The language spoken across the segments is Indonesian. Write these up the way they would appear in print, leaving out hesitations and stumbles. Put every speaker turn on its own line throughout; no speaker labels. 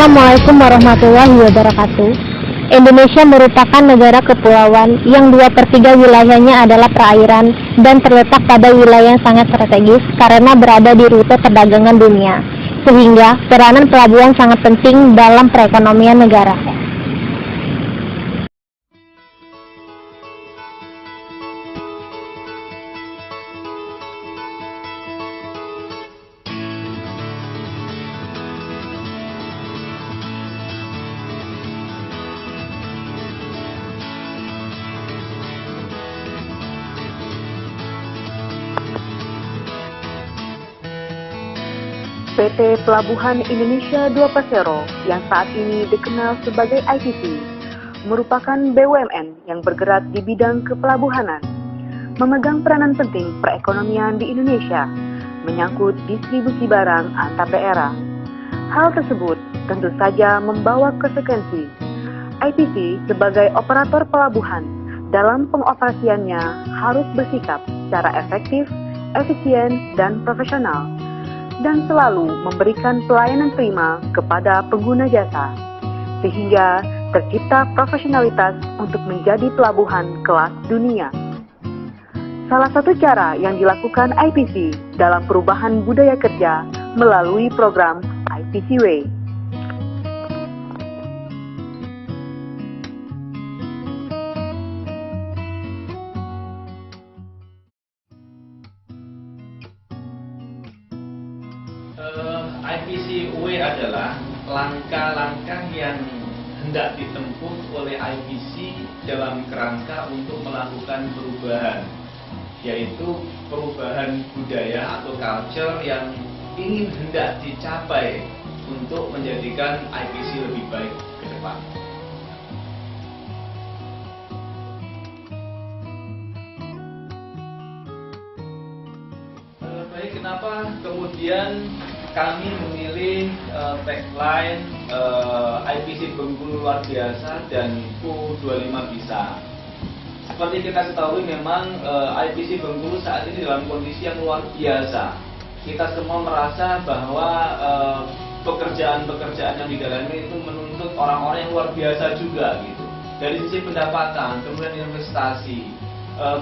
Assalamualaikum warahmatullahi wabarakatuh. Indonesia merupakan negara kepulauan yang 2/3 wilayahnya adalah perairan dan terletak pada wilayah yang sangat strategis karena berada di rute perdagangan dunia, sehingga peranan pelabuhan sangat penting dalam perekonomian negara.
PT Pelabuhan Indonesia Dua Persero yang saat ini dikenal sebagai ITC merupakan BUMN yang bergerak di bidang kepelabuhanan, memegang peranan penting perekonomian di Indonesia, menyangkut distribusi barang antar daerah. Hal tersebut tentu saja membawa konsekuensi. ITC sebagai operator pelabuhan dalam pengoperasiannya harus bersikap secara efektif, efisien, dan profesional, dan selalu memberikan pelayanan prima kepada pengguna jasa, sehingga tercipta profesionalitas untuk menjadi pelabuhan kelas dunia. Salah satu cara yang dilakukan ITC dalam perubahan budaya kerja melalui program ITC Way.
IPC Way adalah langkah-langkah yang hendak ditempuh oleh IPC dalam kerangka untuk melakukan perubahan, yaitu perubahan budaya atau culture yang ingin hendak dicapai untuk menjadikan IPC lebih baik ke depan. Baik, kenapa kemudian kami memilih tagline IPC Bengkulu luar biasa dan U25 bisa. Seperti kita ketahui memang IPC Bengkulu saat ini dalam kondisi yang luar biasa. Kita semua merasa bahwa pekerjaan-pekerjaan yang didalami itu menuntut orang-orang yang luar biasa juga gitu. Dari sisi pendapatan, kemudian investasi,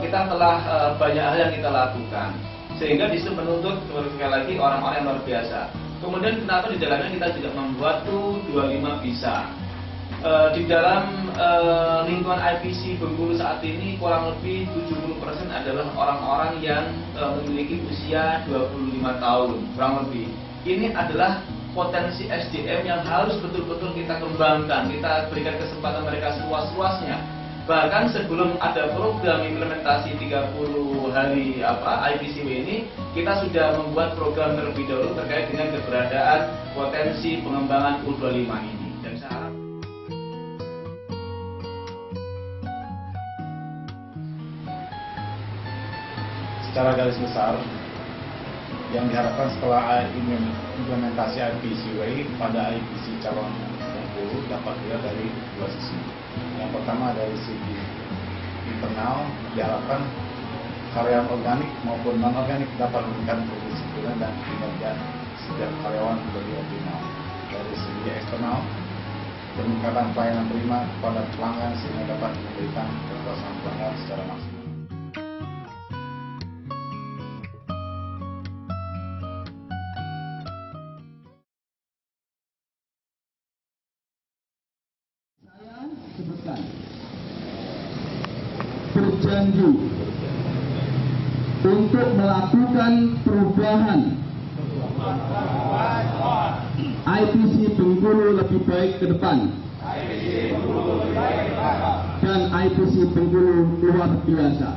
kita telah banyak hal yang kita lakukan, sehingga disitu menuntut sekali lagi orang-orang yang luar biasa. Kemudian kenapa di dalamnya kita juga membuat U25 bisa. Di dalam lingkungan IPC Bengkulu saat ini kurang lebih 70% adalah orang-orang yang memiliki usia 25 tahun kurang lebih. Ini adalah potensi SDM yang harus betul-betul kita kembangkan, kita berikan kesempatan mereka seluas-luasnya. Bahkan sebelum ada program implementasi 30 hari IPCW ini, kita sudah membuat program terlebih dahulu terkait dengan keberadaan potensi pengembangan U25 ini. Dan saya harap
secara garis besar yang diharapkan setelah implementasi IPCW pada IPC calon Bengkulu dapat dilihat dari dua sisi. Yang pertama dari segi internal, diharapkan karyawan organik maupun non-organik dapat memberikan kedisiplinan dan kinerja setiap karyawan lebih optimal. Dari segi eksternal, peningkatan pelayanan prima kepada pelanggan sehingga dapat memberikan kepuasan pelanggan secara maksimal.
Berjanji untuk melakukan perubahan IPC Bengkulu lebih baik ke depan dan IPC Bengkulu luar biasa.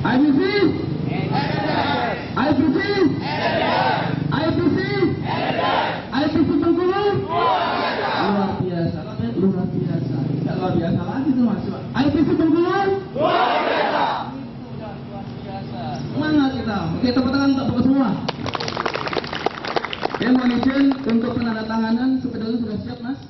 IPC IPC IPC IPC Bengkulu luar biasa, luar biasa. Luar biasa lagi tuh Mas. IPC Bengkulu luar biasa. Semangat kita. Oke, tepuk tangan untuk Bapak semua. Ya, mohon izin untuk penandatanganan sepeda sudah siap, Mas.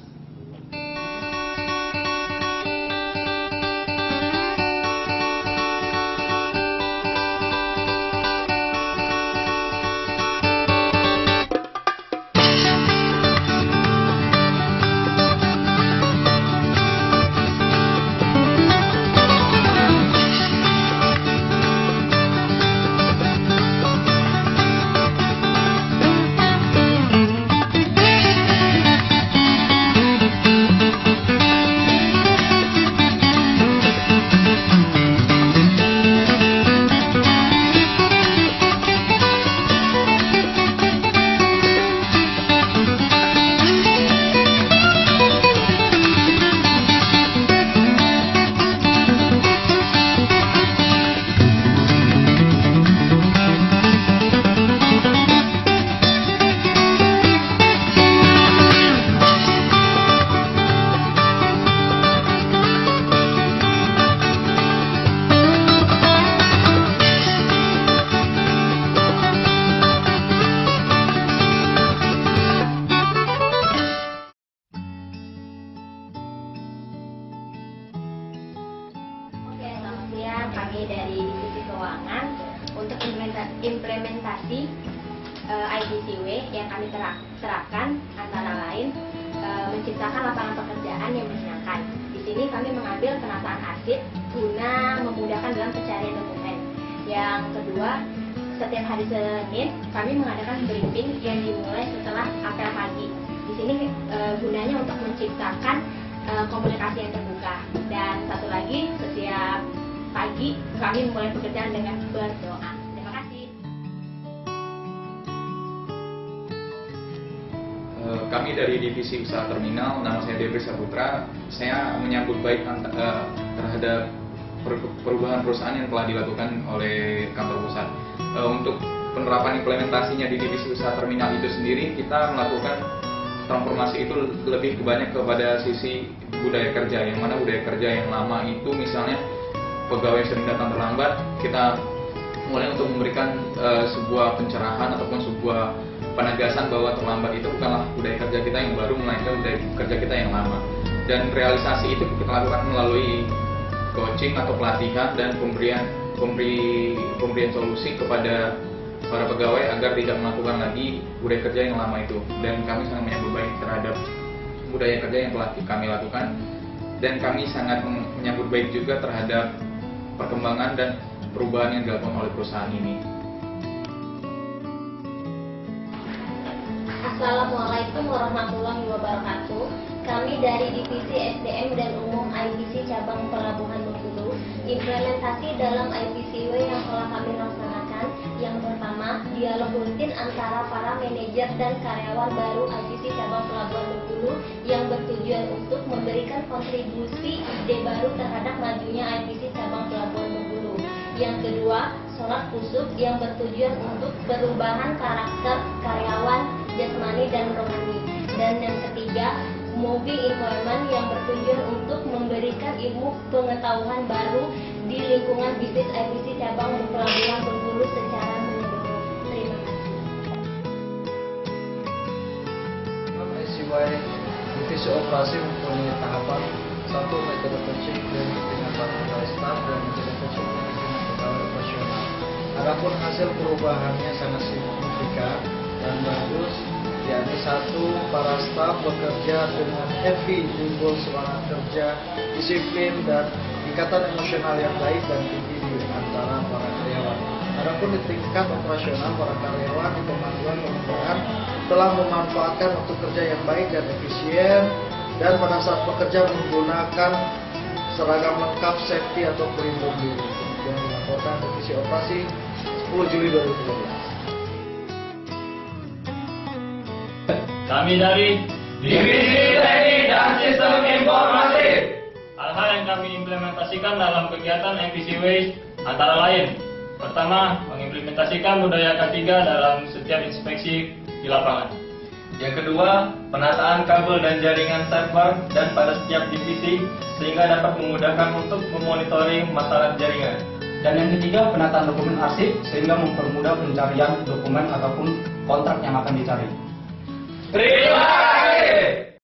program kami dari Divisi Keuangan untuk implementasi IPCW yang kami terapkan antara lain menciptakan lapangan pekerjaan yang menyenangkan. Di sini kami mengambil penataan arsip guna memudahkan dalam pencarian dokumen. Yang kedua, setiap hari Senin kami mengadakan briefing yang dimulai setelah apel pagi. Di sini gunanya untuk menciptakan komunikasi yang terbuka. Dan satu lagi, setiap pagi kami memulai pekerjaan dengan berdoa. Terima kasih.
Kami dari Divisi Usaha Terminal, nama saya Debri Saputra. Saya menyambut baik terhadap perubahan perusahaan yang telah dilakukan oleh kantor pusat. Untuk penerapan implementasinya di Divisi Usaha Terminal itu sendiri, kita melakukan transformasi itu lebih banyak kepada sisi budaya kerja, yang mana budaya kerja yang lama itu misalnya pegawai sering datang terlambat, kita mulai untuk memberikan sebuah pencerahan ataupun sebuah penegasan bahwa terlambat itu bukanlah budaya kerja kita yang baru, melainkan budaya kerja kita yang lama. Dan realisasi itu kita lakukan melalui coaching atau pelatihan dan pemberian solusi kepada para pegawai agar tidak melakukan lagi budaya kerja yang lama itu. Dan kami sangat menyambut baik terhadap budaya kerja yang telah kami lakukan, dan kami sangat menyambut baik juga terhadap perkembangan dan perubahan yang dilakukan oleh perusahaan ini.
Assalamualaikum warahmatullahi wabarakatuh. Kami dari Divisi SDM dan Umum IPC Cabang Pelabuhan Bengkulu, implementasi dalam IPCW yang telah kami laksanakan. Yang pertama, dialog rutin antara para manajer dan karyawan baru IPC Cabang Pelabuhan Bengkulu yang bertujuan untuk memberikan kontribusi ide baru terhadap majunya IPC Cabang Pelabuhan Bengkulu. Yang kedua, sholat kusuk yang bertujuan untuk perubahan karakter karyawan jasmani dan rohani. Dan yang ketiga, moving employment yang bertujuan untuk memberikan ilmu pengetahuan baru di lingkungan bisnis IPC Cabang Pelabuhan Bengkulu secara menyeluruh. Terima kasih.
ICY Divisi Operasi mempunyai tahapan: 1. Metode coaching dengan para pegawai staf dan metode coaching dengan pegawai operasional. Adapun hasil perubahannya sangat signifikan dan bagus, yakni 1. Para staf bekerja dengan heavy, timbul semangat kerja, disiplin, dan ikatan emosional yang baik dan tinggi di antara para karyawan. Adapun di tingkat operasional, para karyawan di pemanduan pengembangan telah memanfaatkan waktu kerja yang baik dan efisien, dan pada saat bekerja menggunakan seragam lengkap safety atau pelindung diri. Yang dilaporkan Divisi Operasi 10 Juli 2012.
Kami dari Divisi Teknik dan Sistem Informasi. Hal-hal yang kami implementasikan dalam kegiatan IPCW antara lain: pertama, mengimplementasikan budaya K3 dalam setiap inspeksi di lapangan.
Yang kedua, penataan kabel dan jaringan server dan pada setiap divisi sehingga dapat memudahkan untuk memonitoring masalah jaringan.
Dan yang ketiga, penataan dokumen arsip sehingga mempermudah pencarian dokumen ataupun kontrak yang akan dicari.
Terima kasih.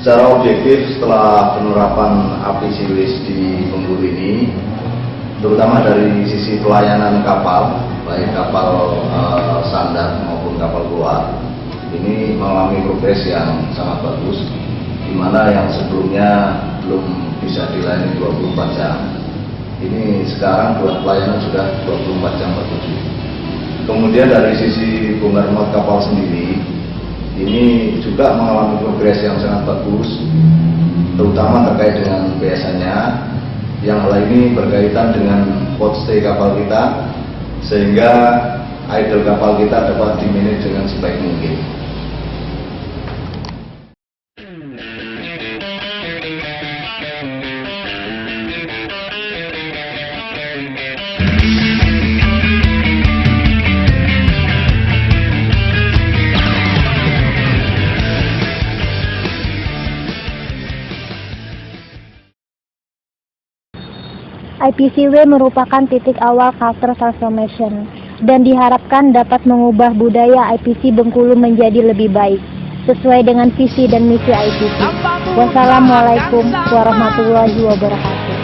Secara objektif, setelah penerapan IPCW di Bengkulu ini, terutama dari sisi pelayanan kapal, baik kapal sandar maupun kapal keluar, ini mengalami progres yang sangat bagus, di mana yang sebelumnya belum bisa dilayani 24 jam. Ini sekarang pelayanan sudah 24 jam per 7. Kemudian dari sisi bongkar muat kapal sendiri, ini juga mengalami progres yang sangat bagus, terutama terkait dengan biasanya, yang hal ini berkaitan dengan port stay kapal kita, sehingga idle kapal kita dapat dimanage dengan sebaik mungkin.
IPCW merupakan titik awal culture transformation dan diharapkan dapat mengubah budaya IPC Bengkulu menjadi lebih baik sesuai dengan visi dan misi IPC. Wassalamualaikum warahmatullahi wabarakatuh.